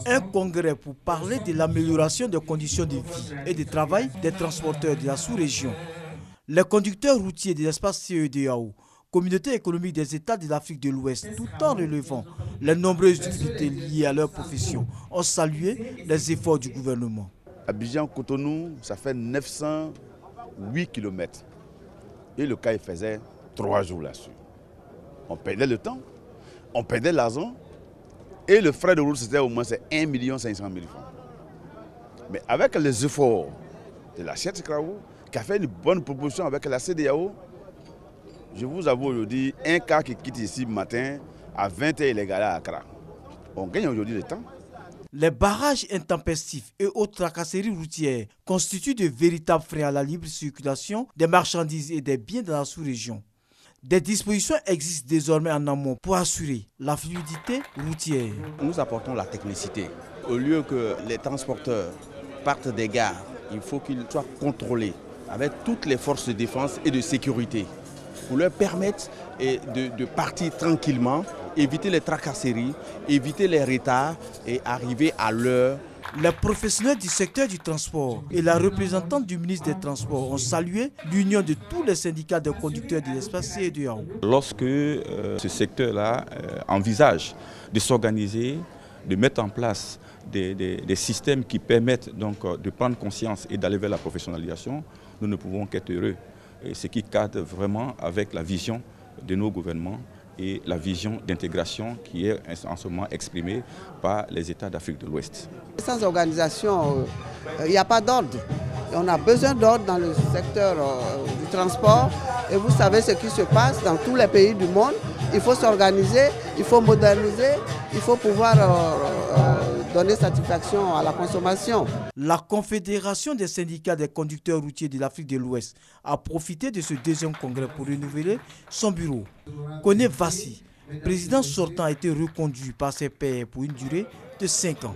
Un congrès pour parler de l'amélioration des conditions de vie et de travail des transporteurs de la sous-région. Les conducteurs routiers de l'espace CEDEAO, communauté économique des États de l'Afrique de l'Ouest, tout en relevant les nombreuses difficultés liées à leur profession, ont salué les efforts du gouvernement. Abidjan-Cotonou, ça fait 908 km. Et le cas, il faisait 3 jours là-dessus. On perdait le temps, on perdait l'argent, et le frais de route, c'était au moins 1 500 000 francs. Mais avec les efforts de la Chette Krao, qui a fait une bonne proposition avec la CEDEAO, je vous avoue aujourd'hui, un cas qui quitte ici le matin, à 20h, il est garé à Accra. On gagne aujourd'hui le temps. Les barrages intempestifs et autres tracasseries routières constituent de véritables freins à la libre circulation des marchandises et des biens dans la sous-région. Des dispositions existent désormais en amont pour assurer la fluidité routière. Nous apportons la technicité. Au lieu que les transporteurs partent des gares, il faut qu'ils soient contrôlés avec toutes les forces de défense et de sécurité pour leur permettre de partir tranquillement, éviter les tracasseries, éviter les retards et arriver à l'heure. Les professionnels du secteur du transport et la représentante du ministre des Transports ont salué l'union de tous les syndicats de conducteurs de l'espace CEDEAO. Lorsque ce secteur-là envisage de s'organiser, de mettre en place des systèmes qui permettent donc de prendre conscience et d'aller vers la professionnalisation, nous ne pouvons qu'être heureux. Et ce qui cadre vraiment avec la vision de nos gouvernements et la vision d'intégration qui est en ce moment exprimée par les États d'Afrique de l'Ouest. Sans organisation, il n'y a pas d'ordre. On a besoin d'ordre dans le secteur du transport. Et vous savez ce qui se passe dans tous les pays du monde. Il faut s'organiser, il faut moderniser, il faut pouvoir donner satisfaction à la consommation. La Confédération des syndicats des conducteurs routiers de l'Afrique de l'Ouest a profité de ce deuxième congrès pour renouveler son bureau. Koné Vassi, président sortant, a été reconduit par ses pairs pour une durée de 5 ans.